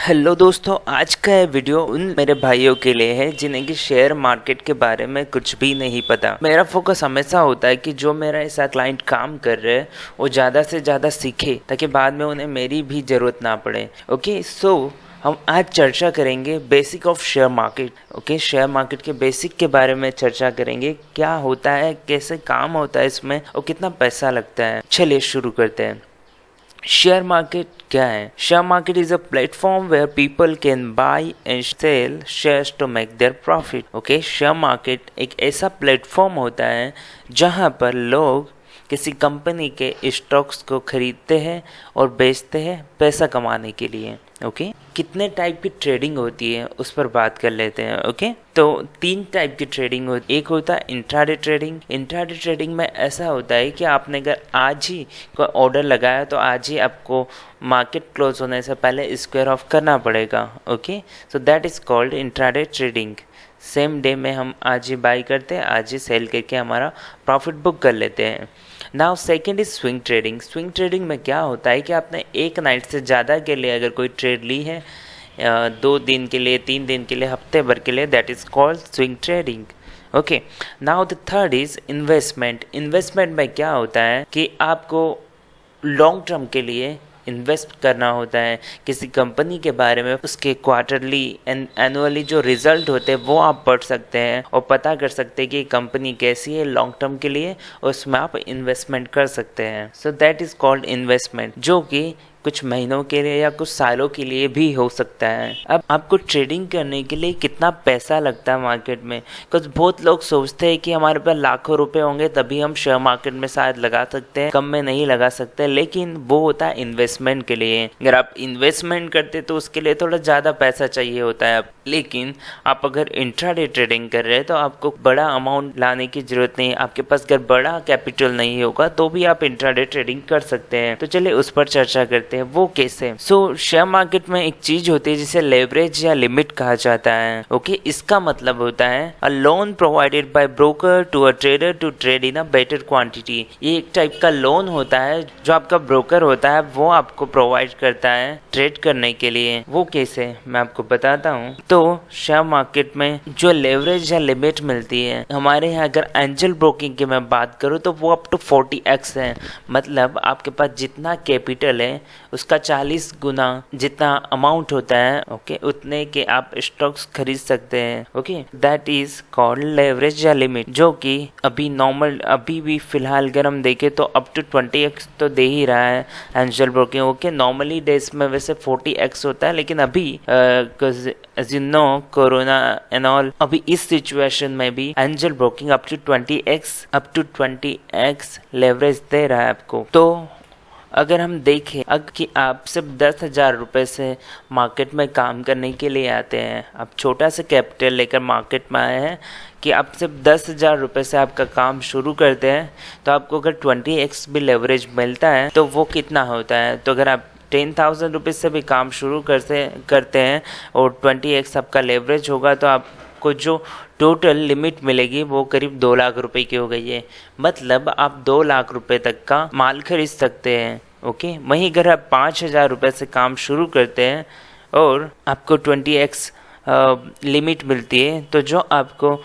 Hello दोस्तों, आज का ये वीडियो उन मेरे भाइयों के लिए है जिन्हें कि शेयर मार्केट के बारे में कुछ भी नहीं पता। मेरा फोकस हमेशा होता है कि जो मेरा ऐसा क्लाइंट काम कर रहे हैं वो ज़्यादा से ज़्यादा सीखे ताकि बाद में उन्हें मेरी भी ज़रूरत ना पड़े। ओके, सो हम आज चर्चा करेंगे basic of share market. Okay, share market के बेसिक के बारे में चर्चा करेंगे, क्या होता है, कैसे काम होता है इसमें और कितना पैसा लगता है। चलिए शुरू करते हैं। शेयर मार्केट क्या है? Share market is a platform where people can buy and sell shares to make their profit. Okay, share market एक ऐसा प्लेटफॉर्म होता है जहां पर लोग किसी कंपनी के स्टॉक्स को खरीदते हैं और बेचते हैं पैसा कमाने के लिए। ओके, कितने टाइप की ट्रेडिंग होती है उस पर बात कर लेते हैं। ओके, तो 3 टाइप की ट्रेडिंग होती है। एक होता है इंट्राडे ट्रेडिंग। इंट्राडे ट्रेडिंग में ऐसा होता है कि आपने अगर आज ही कोई ऑर्डर लगाया तो आज ही आपको मार्केट क्लोज होने से पहले स्क्वायर ऑफ करना पड़ेगा। Okay, so that is called intraday trading. Same day में हम आज ही बाई करते हैं, आज ही सेल करके हमारा प्रॉफिट बुक कर लेते हैं। Now second is swing trading. Swing trading में क्या होता है कि आपने एक नाइट से ज़्यादा के लिए अगर कोई ट्रेड ली है, 2 दिन के लिए, 3 दिन के लिए, हफ्ते भर के लिए, that is called swing trading. Okay, now the third is investment. Investment में क्या होता है कि आपको लॉन्ग टर्म के लिए इन्वेस्ट करना होता है किसी कंपनी के बारे में, उसके क्वार्टरली एंड एनुअली जो रिजल्ट होते हैं वो आप पढ़ सकते हैं और पता कर सकते हैं कि कंपनी कैसी है लॉन्ग टर्म के लिए, और उसमें आप इन्वेस्टमेंट कर सकते हैं। सो दैट इज कॉल्ड इन्वेस्टमेंट, जो कि कुछ महीनों के लिए या कुछ सालों के लिए भी हो सकता है। अब आपको ट्रेडिंग करने के लिए कितना पैसा लगता है मार्केट में? कुछ बहुत लोग सोचते हैं कि हमारे पास लाखों रुपए होंगे तभी हम शेयर मार्केट में शायद लगा सकते हैं, कम में नहीं लगा सकते, लेकिन वो होता है इन्वेस्टमेंट के लिए। अगर आप इन्वेस्टमेंट करते तो उसके लिए थोड़ा ज़्यादा पैसा चाहिए होता है, लेकिन आप अगर इंट्राडे ट्रेडिंग कर रहे हैं तो आपको बड़ा अमाउंट लाने की जरूरत नहीं है। आपके पास अगर बड़ा कैपिटल नहीं होगा तो भी आप इंट्राडे ट्रेडिंग कर सकते हैं। तो चलिए उस पर चर्चा करते हैं, वो कैसे। शेयर मार्केट में एक चीज होती है जिसे लेवरेज या लिमिट कहा जाता है। ओके, इसका मतलब होता है a loan provided by broker to a trader to trade in a better quantity. ये एक टाइप का लोन होता है जो आपका ब्रोकर होता है वो आपको प्रोवाइड करता है ट्रेड करने के लिए। वो कैसे, मैं आपको बताता हूँ। तो शेयर मार्केट में जो लेवरेज या लिमिट मिलती है, हमारे यहाँ अगर एंजल ब्रोकिंग की मैं बात करूँ तो वो अप टू 40x है। मतलब आपके पास जितना कैपिटल है उसका 40 गुना जितना अमाउंट होता है, ओके, उतने के आप स्टॉक्स खरीद सकते हैं। Okay, that is called leverage या लिमिट, जो कि अभी भी फिलहाल अगर हम देखें तो अप टू 20x तो दे ही रहा है Angel broking. Okay, normally days में वैसे 40x होता है, लेकिन अभी as you know corona and all, अभी इस सिचुएशन में भी Angel broking up to 20x leverage दे रहा है आपको। तो अगर हम देखें कि आप सिर्फ 10,000 रुपये से मार्केट में काम करने के लिए आते हैं, आप छोटा सा कैपिटल लेकर मार्केट में आए हैं कि आप सिर्फ 10,000 रुपये से आपका काम शुरू करते हैं, तो आपको अगर 20x भी लेवरेज मिलता है तो वो कितना होता है? तो अगर आप 10,000 रुपीज़ से भी काम शुरू करते हैं और 20x आपका लेवरेज होगा तो आपको जो टोटल लिमिट मिलेगी वो करीब 2 लाख रुपए की हो गई है। मतलब आप 2 लाख रुपए तक का माल खरीद सकते हैं। ओके, वहीं अगर आप 5,000 रुपये से काम शुरू करते हैं और आपको 20x लिमिट मिलती है तो जो आपको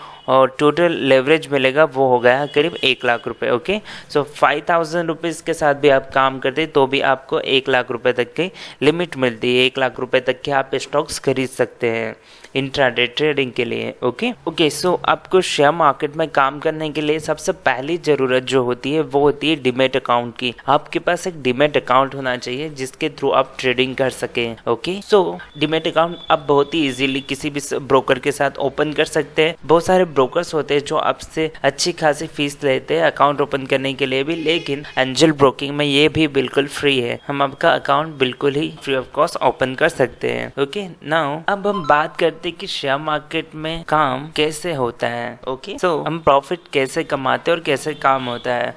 टोटल लेवरेज मिलेगा वो हो गया करीब 1 लाख रुपए। ओके, सो 5,000 रुपीज़ के साथ भी आप काम करते तो भी आपको 1 लाख रुपए तक की लिमिट मिलती है। 1 लाख रुपए तक के आप स्टॉक्स खरीद सकते हैं इंट्राडे ट्रेडिंग के लिए। ओके, सो आपको शेयर मार्केट में काम करने के लिए सबसे पहली ज़रूरत जो होती है वो होती है डीमैट अकाउंट की। आपके पास एक डीमैट अकाउंट होना चाहिए जिसके थ्रू आप ट्रेडिंग कर सकें। ओके, सो डीमैट अकाउंट आप बहुत ही इजीली किसी भी ब्रोकर के साथ ओपन कर सकते हैं। बहुत सारे ब्रोकर्स होते हैं जो आपसे अच्छी खासी फीस लेते हैं अकाउंट ओपन करने के लिए भी, लेकिन एंजल ब्रोकिंग में ये भी बिल्कुल फ्री है। हम आपका अकाउंट बिल्कुल ही फ्री ऑफ कॉस्ट ओपन कर सकते हैं। ओके, नाउ अब हम बात करते हैं कि शेयर मार्केट में काम कैसे होता है। ओके, सो हम प्रॉफिट कैसे कमाते हैं और कैसे काम होता है।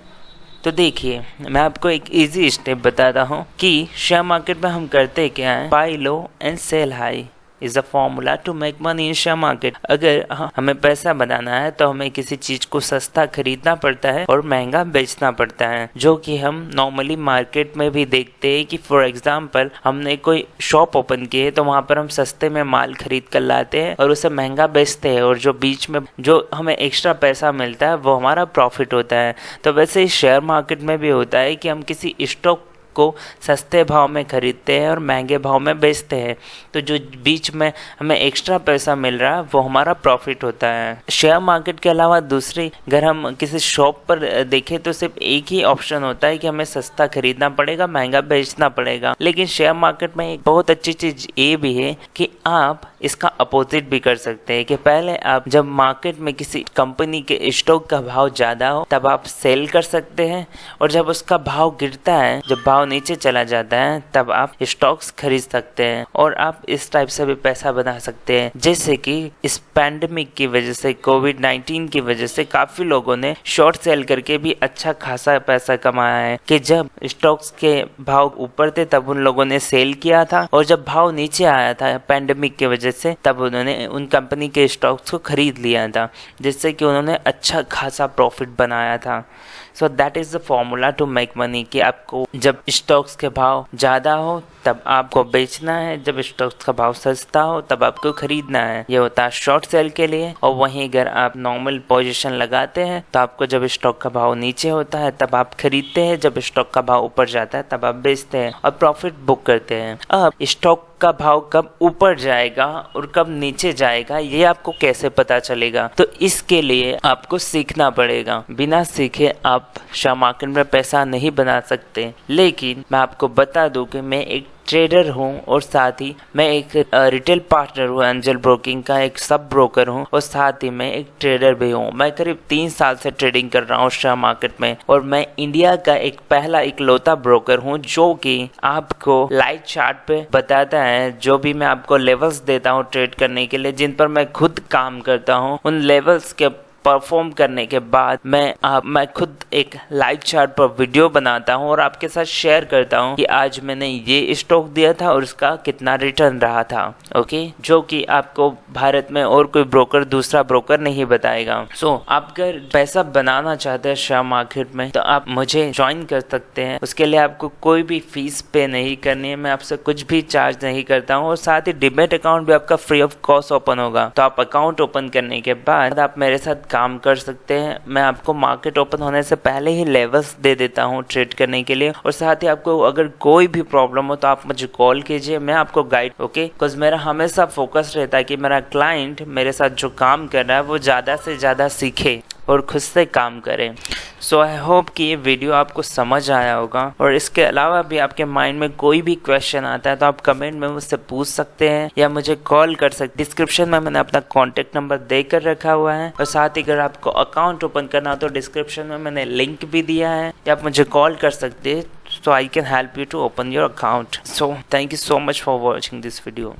तो देखिए, मैं आपको एक इजी स्टेप बताता हूँ कि शेयर मार्केट में हम करते क्या है, buy low and sell high. Is a formula to make money in share market. अगर हमें पैसा बनाना है तो हमें किसी चीज को सस्ता खरीदना पड़ता है और महंगा बेचना पड़ता है, जो कि हम नॉर्मली मार्केट में भी देखते हैं कि फॉर एग्जाम्पल हमने कोई शॉप ओपन की है तो वहां पर हम सस्ते में माल खरीद कर लाते हैं और उसे महंगा बेचते हैं, और जो बीच में जो हमें एक्स्ट्रा पैसा मिलता है वो हमारा प्रॉफिट होता है। तो वैसे ही शेयर मार्केट में भी होता है कि हम किसी स्टॉक को सस्ते भाव में खरीदते हैं और महंगे भाव में बेचते हैं, तो जो बीच में हमें एक्स्ट्रा पैसा मिल रहा है वो हमारा प्रॉफिट होता है। शेयर मार्केट के अलावा दूसरी अगर हम किसी शॉप पर देखें तो सिर्फ एक ही ऑप्शन होता है कि हमें सस्ता खरीदना पड़ेगा, महंगा बेचना पड़ेगा। लेकिन शेयर मार्केट में एक बहुत अच्छी चीज ये भी है कि आप इसका अपोजिट भी कर सकते हैं कि पहले आप जब मार्केट में किसी कंपनी के स्टॉक का भाव ज्यादा हो तब आप सेल कर सकते हैं, और जब उसका भाव गिरता है, जब भाव नीचे चला जाता है, तब आप स्टॉक्स खरीद सकते हैं और आप इस टाइप से भी पैसा बना सकते हैं। जैसे कि इस पैंडेमिक की वजह से, कोविड-19 की वजह से काफी लोगों ने शॉर्ट सेल करके भी अच्छा खासा पैसा कमाया है कि जब स्टॉक्स के भाव ऊपर थे तब उन लोगों ने सेल किया था, और जब भाव नीचे आया था पैंडेमिक की वजह से तब उन्होंने उन कंपनी के स्टॉक्स को खरीद लिया था, जिससे कि उन्होंने अच्छा खासा प्रॉफिट बनाया था। So that is the formula to make money कि आपको जब स्टॉक्स के भाव ज़्यादा हो तब आपको बेचना है, जब स्टॉक्स का भाव सस्ता हो तब आपको खरीदना है। ये होता है शॉर्ट सेल के लिए। और वहीं अगर आप नॉर्मल पोजीशन लगाते हैं तो आपको जब स्टॉक का भाव नीचे होता है तब आप खरीदते हैं, जब स्टॉक का भाव ऊपर जाता है तब आप बेचते हैं और प्रॉफिट बुक करते हैं। अब स्टॉक का भाव कब ऊपर जाएगा और कब नीचे जाएगा ये आपको कैसे पता चलेगा? तो इसके लिए आपको सीखना पड़ेगा। बिना सीखे आप शेयर मार्केट में पैसा नहीं बना सकते। लेकिन मैं आपको बता दूं कि मैं एक ट्रेडर हूँ और साथ ही मैं एक रिटेल पार्टनर हूँ, एंजल ब्रोकिंग का एक सब ब्रोकर हूँ, और साथ ही मैं एक ट्रेडर भी हूँ। मैं करीब 3 साल से ट्रेडिंग कर रहा हूँ शेयर मार्केट में, और मैं इंडिया का एक पहला इकलौता ब्रोकर हूँ जो कि आपको लाइव चार्ट पे बताता है। जो भी मैं आपको लेवल्स देता हूँ ट्रेड करने के लिए, जिन पर मैं खुद काम करता हूँ, उन लेवल्स के परफॉर्म करने के बाद मैं खुद एक लाइव चार्ट पर वीडियो बनाता हूं और आपके साथ शेयर करता हूं कि आज मैंने ये स्टॉक दिया था और उसका कितना रिटर्न रहा था। ओके, जो कि आपको भारत में और कोई ब्रोकर, दूसरा ब्रोकर नहीं बताएगा। आप अगर पैसा बनाना चाहते हैं शेयर मार्केट में तो आप मुझे ज्वाइन कर सकते हैं। उसके लिए आपको कोई भी फीस पे नहीं करनी है, मैं आपसे कुछ भी चार्ज नहीं करता हूँ, और साथ ही डिमेट अकाउंट भी आपका फ्री ऑफ कॉस्ट ओपन होगा। तो आप अकाउंट ओपन करने के बाद आप मेरे साथ काम कर सकते हैं। मैं आपको मार्केट ओपन होने से पहले ही लेवल्स दे देता हूं ट्रेड करने के लिए, और साथ ही आपको अगर कोई भी प्रॉब्लम हो तो आप मुझे कॉल कीजिए, मैं आपको गाइड। ओके, बिकॉज मेरा हमेशा फोकस रहता है कि मेरा क्लाइंट मेरे साथ जो काम कर रहा है वो ज़्यादा से ज़्यादा सीखे और खुद से काम करें। सो आई होप कि ये वीडियो आपको समझ आया होगा, और इसके अलावा भी आपके माइंड में कोई भी क्वेश्चन आता है तो आप कमेंट में मुझसे पूछ सकते हैं या मुझे कॉल कर सकते। डिस्क्रिप्शन में मैंने अपना कॉन्टेक्ट नंबर देकर रखा हुआ है, और साथ ही अगर आपको अकाउंट ओपन करना हो तो डिस्क्रिप्शन में मैंने लिंक भी दिया है, या आप मुझे कॉल कर सकते हैं, so I can help you to open your account. So thank you so much for watching this video.